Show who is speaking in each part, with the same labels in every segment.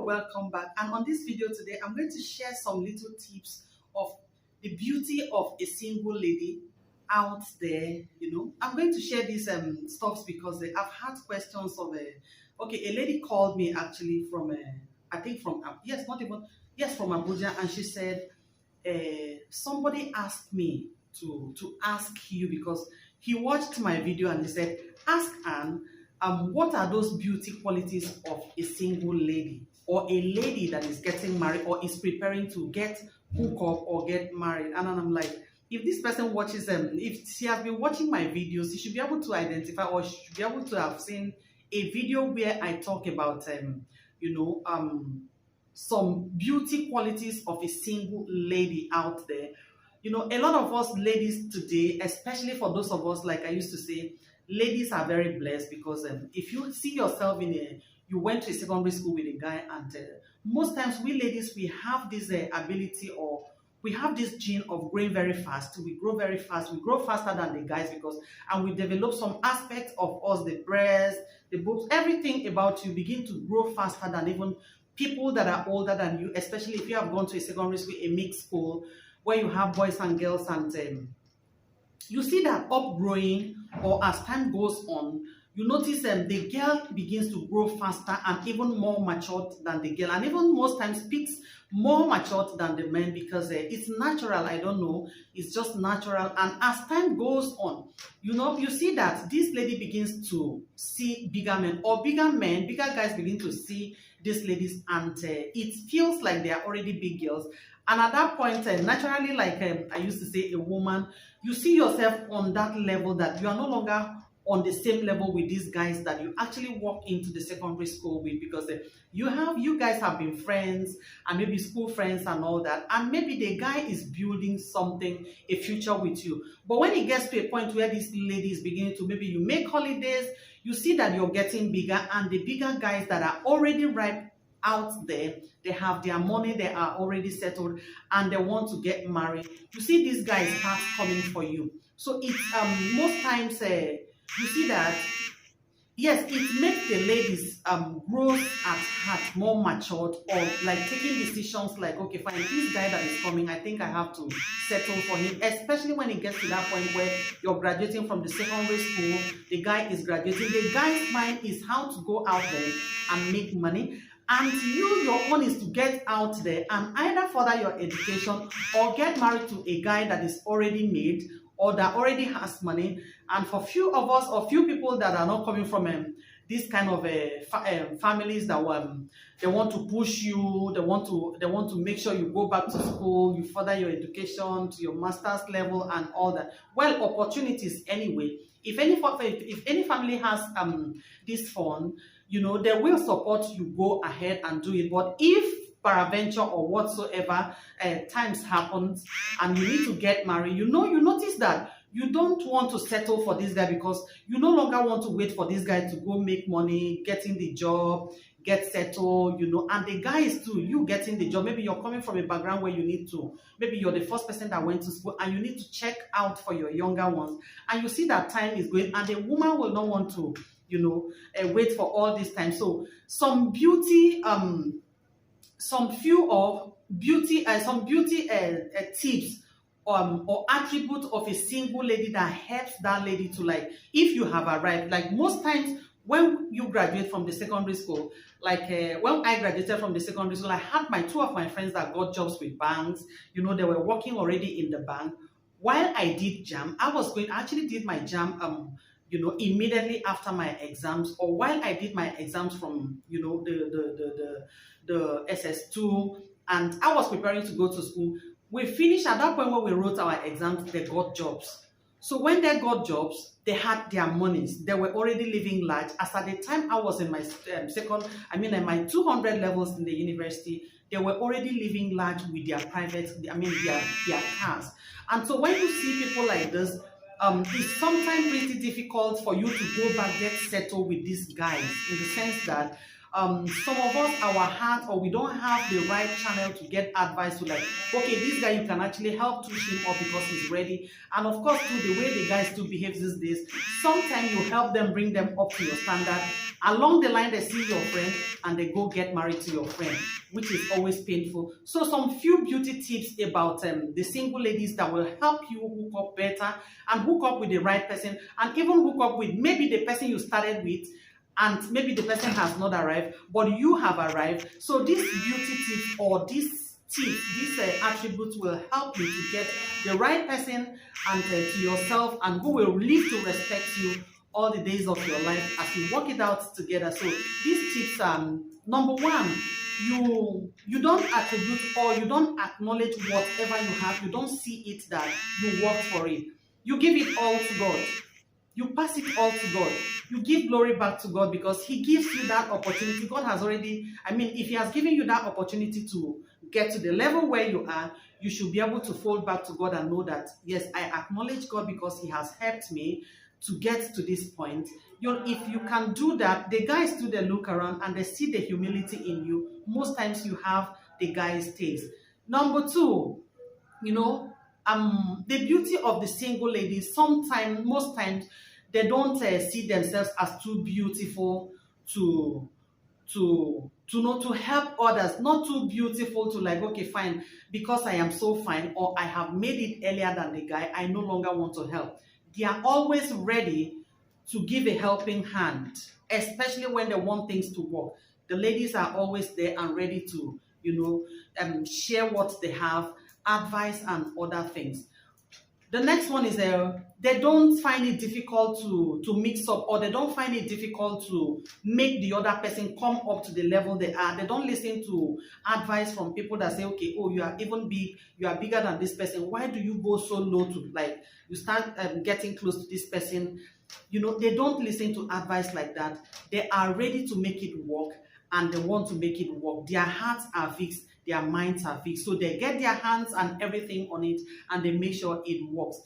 Speaker 1: welcome back. And on this video today, I'm going to share some little tips of the beauty of a single lady out there. I'm going to share these stuffs because I've had questions of okay, a lady called me actually from I think from yes, not even yes, from Abuja, and she said somebody asked me to ask you because he watched my video and he said, ask Anne, what are those beauty qualities of a single lady or a lady that is getting married or is preparing to get hook up or get married? And then I'm like, if this person watches if she has been watching my videos, she should be able to identify or she should be able to have seen a video where I talk about some beauty qualities of a single lady out there. A lot of us ladies today, especially for those of us, like I used to say, ladies are very blessed because if you see yourself you went to a secondary school with a guy, and most times we ladies, we have this ability, or we have this gene of growing very fast. We grow very fast. We grow faster than the guys and we develop some aspects of us, the breast, the boobs, everything about you begin to grow faster than even people that are older than you, especially if you have gone to a secondary school, a mixed school, where you have boys and girls, and you see that upgrowing, or as time goes on, you notice the girl begins to grow faster and even more matured than the girl, and even most times speaks more matured than the men because it's natural. I don't know, it's just natural. And as time goes on, you see that this lady begins to see bigger men, or bigger guys begin to see these ladies, and it feels like they are already big girls. And at that point, naturally, like I used to say, a woman, you see yourself on that level that you are no longer on the same level with these guys that you actually walk into the secondary school with, because you guys have been friends and maybe school friends and all that, and maybe the guy is building something, a future with you. But when it gets to a point where this lady is beginning to, maybe you make holidays, you see that you're getting bigger, and the bigger guys that are already ripe out there, they have their money, they are already settled, and they want to get married. You see these guys start coming for you. So it's most times you see that, yes, it makes the ladies grow at heart, more matured, or like taking decisions like, okay, fine, this guy that is coming, I think I have to settle for him, especially when it gets to that point where you're graduating from the secondary school, the guy is graduating, the guy's mind is how to go out there and make money. And your own is to get out there and either further your education or get married to a guy that is already made or that already has money. And for few of us, or few people that are not coming from this kind of families that they want to push you, they want to make sure you go back to school, you further your education to your master's level and all that. Well, opportunities anyway. If any family has this fund, they will support you, go ahead and do it. But if peradventure or whatsoever times happens and you need to get married, you notice that you don't want to settle for this guy because you no longer want to wait for this guy to go make money, getting the job, get settled, and the guy is too, you getting the job. Maybe you're coming from a background where you need to, maybe you're the first person that went to school and you need to check out for your younger ones. And you see that time is going and the woman will not want to, wait for all this time. So some beauty, some beauty tips or attributes of a single lady that helps that lady to, like, if you have arrived, like most times when you graduate from the secondary school, like when I graduated from the secondary school, I had two of my friends that got jobs with banks. They were working already in the bank. While I did JAM, I actually did my JAM immediately after my exams, or while I did my exams from the SS2, and I was preparing to go to school. We finished at that point when we wrote our exams, they got jobs. So when they got jobs, they had their monies. They were already living large. As at the time I was in my my 200 levels in the university, they were already living large with their their cars. And so when you see people like this, it's sometimes pretty difficult for you to go back, get settled with these guys, in the sense that some of us, our heart, or we don't have the right channel to get advice to, like, okay, this guy, you can actually help push him up because he's ready. And of course, too, the way the guys do behave these days, sometimes you help them, bring them up to your standard, Along the line, they see your friend and they go get married to your friend, which is always painful. So some few beauty tips about the single ladies that will help you hook up better and hook up with the right person, and even hook up with maybe the person you started with, and maybe the person has not arrived, but you have arrived. So this beauty tip or this tip, these attributes will help you to get the right person and to yourself, and who will live to respect you all the days of your life as you work it out together. So these tips, number one, you don't attribute or you don't acknowledge whatever you have. You don't see it that you worked for it. You give it all to God. You pass it all to God. You give glory back to God because He gives you that opportunity. God has already, if He has given you that opportunity to get to the level where you are, you should be able to fold back to God and know that, yes, I acknowledge God because He has helped me to get to this point. If you can do that, the guys do the look around and they see the humility in you. Most times you have the guy's taste. Number two, the beauty of the single ladies, most times, they don't see themselves as too beautiful to help others, not too beautiful to like, okay, fine, because I am so fine or I have made it earlier than the guy, I no longer want to help. They are always ready to give a helping hand, especially when they want things to work. The ladies are always there and ready to, share what they have, advice and other things. The next one is they don't find it difficult to mix up, or they don't find it difficult to make the other person come up to the level they are. They don't listen to advice from people that say, okay, oh, you are even big, you are bigger than this person. Why do you go so low to, like, you start getting close to this person? They don't listen to advice like that. They are ready to make it work and they want to make it work. Their hearts are fixed. Their minds are fixed. So they get their hands and everything on it and they make sure it works.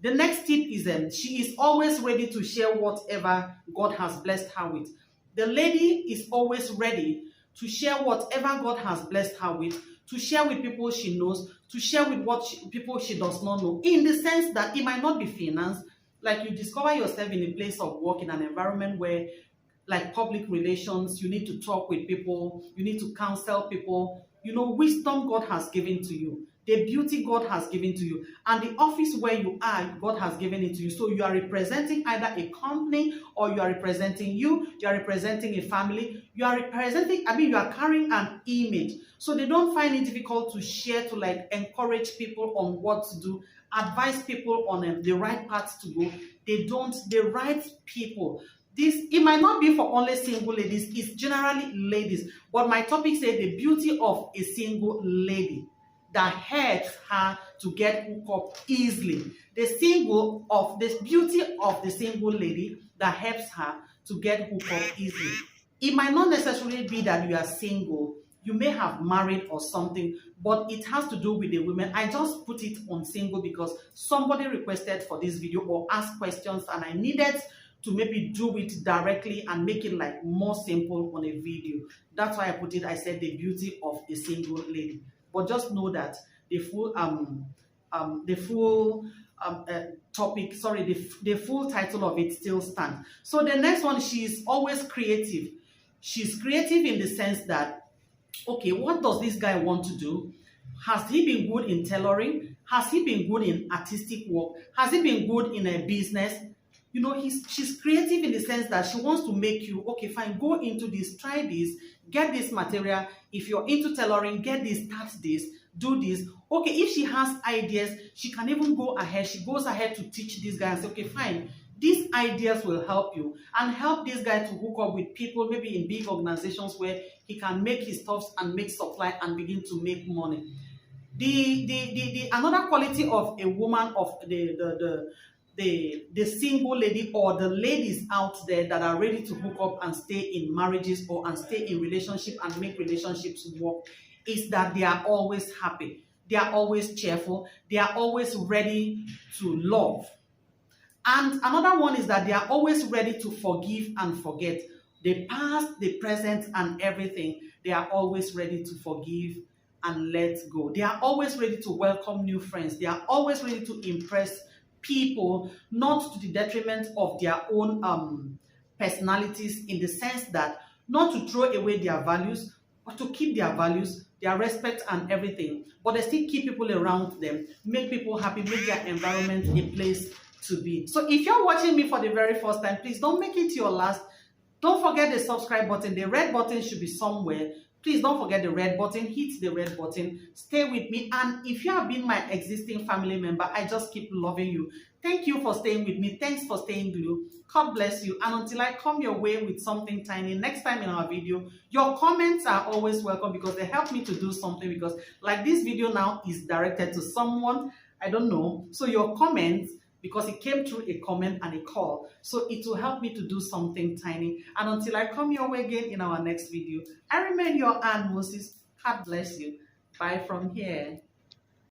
Speaker 1: The next tip is she is always ready to share whatever God has blessed her with. The lady is always ready to share whatever God has blessed her with, to share with people she knows, to share with people she does not know, in the sense that it might not be finance. Like, you discover yourself in a place of work, in an environment where, like public relations, you need to talk with people, you need to counsel people. Wisdom God has given to you, the beauty God has given to you, and the office where you are, God has given it to you. So you are representing either a company, or you are representing you are representing a family, you are carrying an image. So they don't find it difficult to share, to like encourage people on what to do, advise people on the right path to go. The right people. It might not be for only single ladies, it's generally ladies. But my topic says the beauty of a single lady that helps her to get hooked up easily. The beauty of the single lady that helps her to get hooked up easily. It might not necessarily be that you are single. You may have married or something, but it has to do with the women. I just put it on single because somebody requested for this video or asked questions, and I needed to maybe do it directly and make it like more simple on a video. That's why I put it. I said the beauty of a single lady. But just know that the full title of it still stands. So the next one, she is always creative. She's creative in the sense that, okay, what does this guy want to do? Has he been good in tailoring? Has he been good in artistic work? Has he been good in a business? She's creative in the sense that she wants to make you, okay, fine, go into this, try this, get this material. If you're into tailoring, get this, start this, do this. Okay, if she has ideas, she can even go ahead. She goes ahead to teach this guy and say, okay, fine, these ideas will help you, and help this guy to hook up with people, maybe in big organizations where he can make his stuff and make supply and begin to make money. The another quality of a woman, of the single lady, or the ladies out there that are ready to hook up and stay in marriages and stay in relationship and make relationships work, is that they are always happy. They are always cheerful. They are always ready to love. And another one is that they are always ready to forgive and forget. The past, the present, and everything, they are always ready to forgive and let go. They are always ready to welcome new friends. They are always ready to impress people, not to the detriment of their own personalities in the sense that not to throw away their values, but to keep their values, their respect and everything. But they still keep people around them, make people happy, make their environment a place to be. So if you're watching me for the very first time, please don't make it your last. Don't forget the subscribe button. The red button should be somewhere. Please don't forget the red button. Hit the red button. Stay with me. And if you have been my existing family member, I just keep loving you. Thank you for staying with me. Thanks for staying glued. God bless you. And until I come your way with something tiny next time in our video, your comments are always welcome because they help me to do something. Because like this video now is directed to someone, I don't know. So your comments, because it came through a comment and a call. So it will help me to do something tiny. And until I come your way again in our next video, I remain your Ann Moses. God bless you. Bye from here.